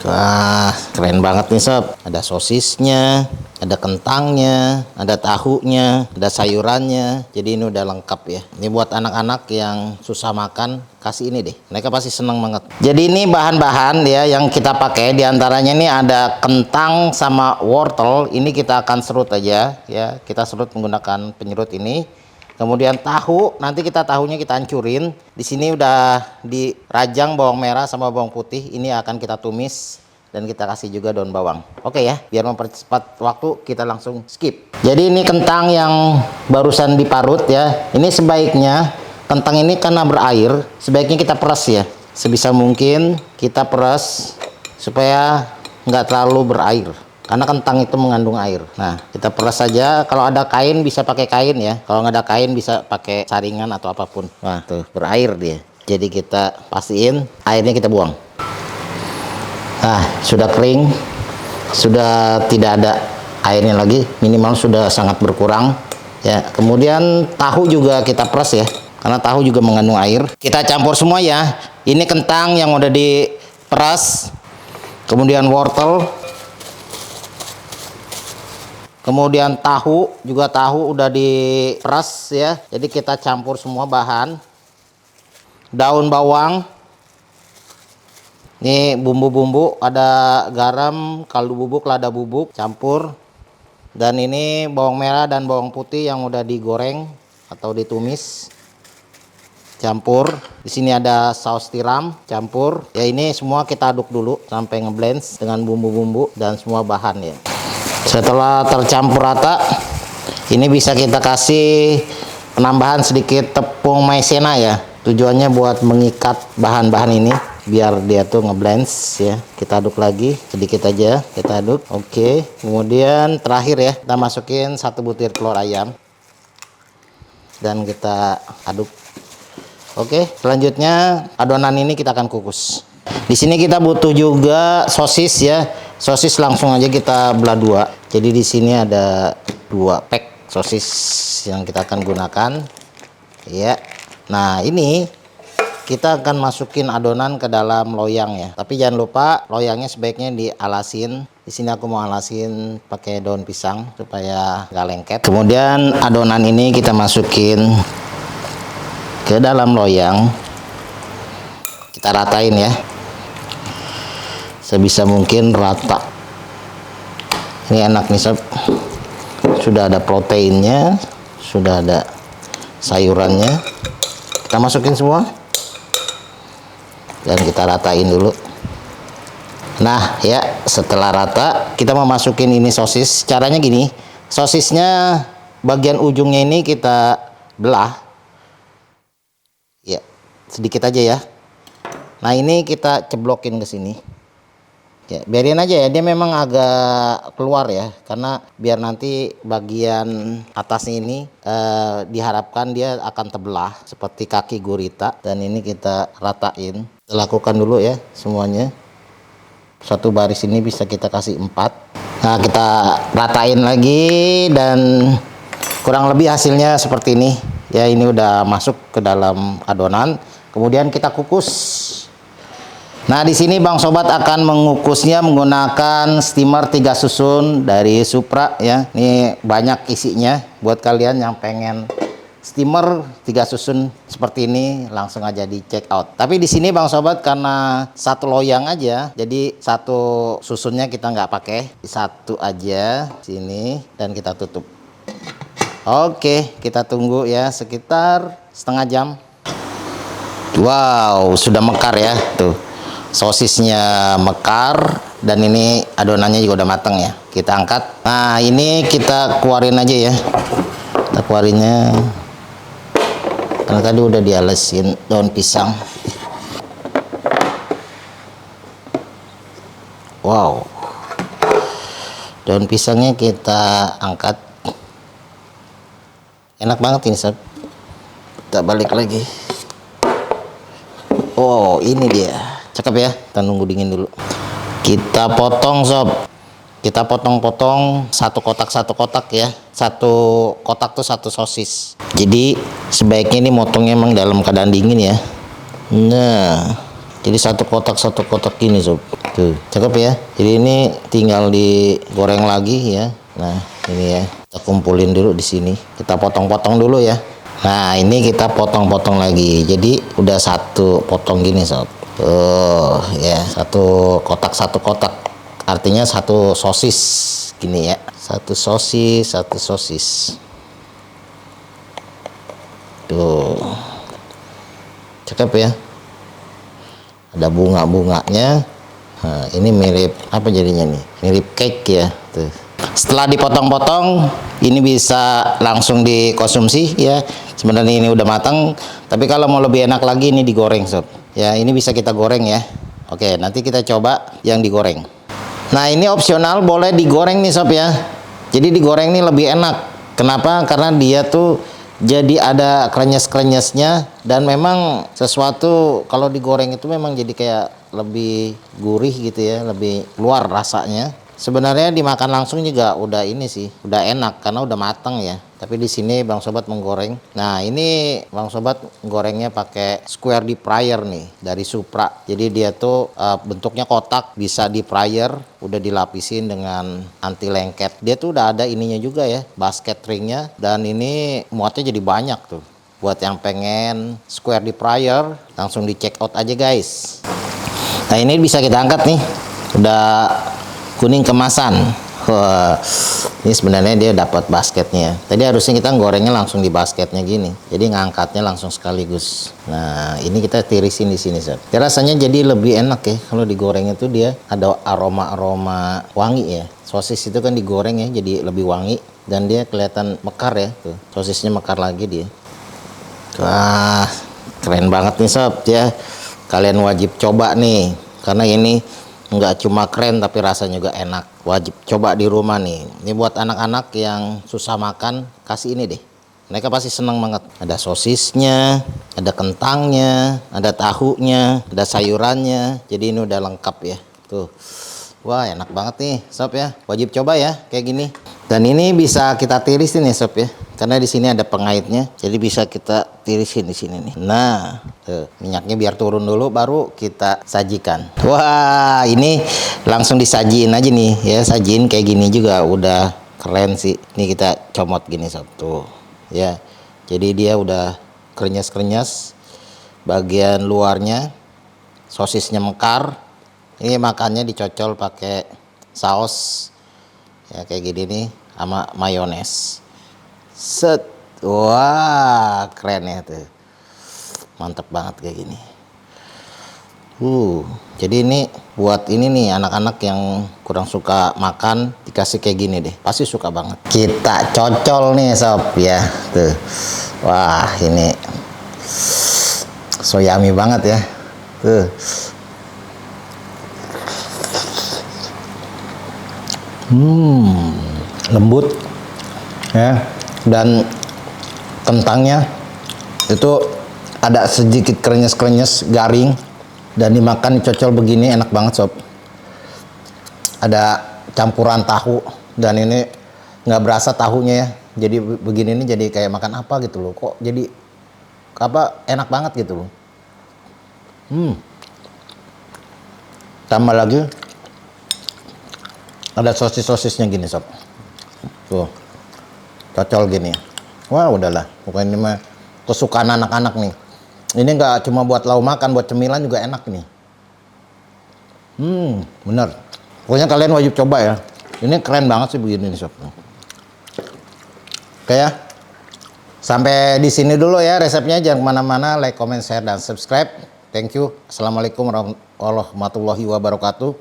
Wah, keren banget nih sob. Ada sosisnya, ada kentangnya, ada tahunya, ada sayurannya. Jadi ini udah lengkap ya. Ini buat anak-anak yang susah makan, kasih ini deh. Mereka pasti seneng banget. Jadi ini bahan-bahan ya yang kita pakai. Diantaranya ini ada kentang sama wortel. Ini kita akan serut aja ya. Kita serut menggunakan penyerut ini. Kemudian tahu, nanti tahunya kita hancurin. Di sini udah dirajang bawang merah sama bawang putih. Ini akan kita tumis dan kita kasih juga daun bawang. Oke ya, biar mempercepat waktu kita langsung skip. Jadi ini kentang yang barusan diparut ya. Ini sebaiknya kentang ini karena berair, sebaiknya kita peras ya. Sebisa mungkin kita peras supaya nggak terlalu berair. Karena kentang itu mengandung air. Nah, kita peras saja. Kalau ada kain bisa pakai kain ya. Kalau nggak ada kain bisa pakai saringan atau apapun. Wah, tuh berair dia. Jadi kita pastiin airnya kita buang. Nah, sudah kering. Sudah tidak ada airnya lagi. Minimal sudah sangat berkurang. Ya, kemudian tahu juga kita peras ya. Karena tahu juga mengandung air. Kita campur semua ya. Ini kentang yang udah diperas. Kemudian wortel. Kemudian tahu udah diperas ya. Jadi kita campur semua bahan. Daun bawang. Ini bumbu-bumbu, ada garam, kaldu bubuk, lada bubuk, campur. Dan ini bawang merah dan bawang putih yang udah digoreng atau ditumis. Campur. Di sini ada saus tiram, campur. Ya ini semua kita aduk dulu sampai ngeblend dengan bumbu-bumbu dan semua bahan ya. Setelah tercampur rata, ini bisa kita kasih penambahan sedikit tepung maizena ya. Tujuannya buat mengikat bahan-bahan ini biar dia tuh ngeblend ya. Kita aduk lagi sedikit aja, kita aduk. Oke, kemudian terakhir ya, kita masukin 1 butir telur ayam dan kita aduk. Oke, selanjutnya adonan ini kita akan kukus. Di sini kita butuh juga sosis ya. Sosis langsung aja kita belah 2. Jadi di sini ada 2 pack sosis yang kita akan gunakan. Ya. Nah, ini kita akan masukin adonan ke dalam loyang ya. Tapi jangan lupa loyangnya sebaiknya dialasin. Di sini aku mau alasin pakai daun pisang supaya nggak lengket. Kemudian adonan ini kita masukin ke dalam loyang. Kita ratain ya. Sebisa mungkin rata. Ini enak nih sob. Sudah ada proteinnya, sudah ada sayurannya. Kita masukin semua dan kita ratain dulu. Nah ya, setelah rata kita mau masukin ini sosis. Caranya gini, sosisnya bagian ujungnya ini kita belah ya, sedikit aja ya. Nah ini kita ceblokin ke sini. Ya, biarin aja ya, dia memang agak keluar ya, karena biar nanti bagian atasnya ini diharapkan dia akan terbelah seperti kaki gurita. Dan ini kita ratain. Kita lakukan dulu ya semuanya. Satu baris ini bisa kita kasih 4. Nah, kita ratain lagi dan kurang lebih hasilnya seperti ini. Ya, ini udah masuk ke dalam adonan. Kemudian kita kukus. Nah, di sini Bang Sobat akan mengukusnya menggunakan steamer 3 susun dari Supra ya. Ini banyak isinya buat kalian yang pengen steamer 3 susun seperti ini, langsung aja di check out. Tapi di sini Bang Sobat karena 1 loyang aja, jadi 1 susunnya kita nggak pakai, 1 aja sini dan kita tutup. Oke, kita tunggu ya sekitar setengah jam. Wow, sudah mekar ya tuh. Sosisnya mekar dan ini adonannya juga udah mateng ya. Kita angkat. Nah, ini kita keluarin aja ya. Kita keluarinnya karena tadi udah dialesin daun pisang. Wow, daun pisangnya kita angkat. Enak banget ini sob. Kita balik lagi. Oh, ini dia. Cakep ya, kita nunggu dingin dulu. Kita potong sob. Kita potong-potong 1 kotak ya. 1 kotak tuh 1 sosis. Jadi sebaiknya ini motongnya emang dalam keadaan dingin ya. Nah, Jadi satu kotak gini sob. Tuh, cakep ya. Jadi ini tinggal digoreng lagi ya. Nah, ini ya. Kita kumpulin dulu di sini. Kita potong-potong dulu ya. Nah, ini kita potong-potong lagi. Jadi udah satu potong gini sob. Oh, ya, satu kotak. Artinya satu sosis gini ya. Satu sosis. Tuh. Cakep ya. Ada bunga-bunganya. Nah, ini mirip apa jadinya nih? Mirip cake ya. Tuh. Setelah dipotong-potong, ini bisa langsung dikonsumsi ya. Sebenarnya ini udah matang, tapi kalau mau lebih enak lagi ini digoreng sob. Ya, ini bisa kita goreng ya. Oke, nanti kita coba yang digoreng. Nah, ini opsional, boleh digoreng nih sob ya. Jadi digoreng nih lebih enak. Kenapa? Karena dia tuh jadi ada krenyes-krenyesnya, dan memang sesuatu kalau digoreng itu memang jadi kayak lebih gurih gitu ya, lebih keluar rasanya. Sebenarnya dimakan langsung juga udah ini sih, udah enak karena udah matang ya. Tapi di sini Bang Sobat menggoreng. Nah, ini Bang Sobat gorengnya pakai square deep fryer nih dari Supra. Jadi dia tuh bentuknya kotak, bisa deep fryer, udah dilapisin dengan anti lengket. Dia tuh udah ada ininya juga ya, basket ringnya, dan ini muatnya jadi banyak tuh. Buat yang pengen square deep fryer, langsung di check out aja guys. Nah, ini bisa kita angkat nih. Udah kuning kemasan. Wah, ini sebenarnya dia dapat basketnya. Tadi harusnya kita gorengnya langsung di basketnya gini. Jadi ngangkatnya langsung sekaligus. Nah, ini kita tirisin di sini, Sob. Ya, rasanya jadi lebih enak ya kalau digoreng itu, dia ada aroma-aroma wangi ya. Sosis itu kan digoreng ya, jadi lebih wangi dan dia kelihatan mekar ya. Tuh, sosisnya mekar lagi dia. Wah, keren banget nih sob ya. Kalian wajib coba nih, karena ini nggak cuma keren tapi rasanya juga enak. Wajib coba di rumah nih. Ini buat anak-anak yang susah makan, kasih ini deh. Mereka pasti senang banget. Ada sosisnya, ada kentangnya, ada tahunya, ada sayurannya. Jadi ini udah lengkap ya. Tuh. Wah, enak banget nih sob ya. Wajib coba ya kayak gini. Dan ini bisa kita tirisin ya sob ya. Karena di sini ada pengaitnya, jadi bisa kita tirisin di sini nih. Nah, tuh, minyaknya biar turun dulu, baru kita sajikan. Wah, ini langsung disajiin aja nih ya, sajiin kayak gini juga udah keren sih. Ini kita comot gini sob tuh, ya. Jadi dia udah krenyes-krenyes, bagian luarnya sosisnya mekar. Ini makannya dicocol pakai saus ya kayak gini nih sama mayones. Set, wah keren ya tuh, mantep banget kayak gini. Jadi ini buat ini nih anak-anak yang kurang suka makan, dikasih kayak gini deh, pasti suka banget. Kita cocol nih sob ya, tuh. Wah ini so yummy banget ya, tuh. Lembut ya. Dan kentangnya itu ada sedikit krenyes-krenyes garing, dan dimakan dicocol begini enak banget sob. Ada campuran tahu, dan ini nggak berasa tahunya ya. Jadi begini ini jadi kayak makan apa gitu loh. Kok jadi apa enak banget gitu loh. Tambah lagi ada sosis-sosisnya gini sob. Tuh. Cocol gini. Wah udahlah, pokoknya ini mah kesukaan anak-anak nih. Ini nggak cuma buat lau makan, buat cemilan juga enak nih. Bener. Pokoknya kalian wajib coba ya. Ini keren banget sih begini nih sob. Oke ya. Sampai di sini dulu ya resepnya. Jangan kemana-mana, like, comment, share, dan subscribe. Thank you. Assalamualaikum warahmatullahi wabarakatuh.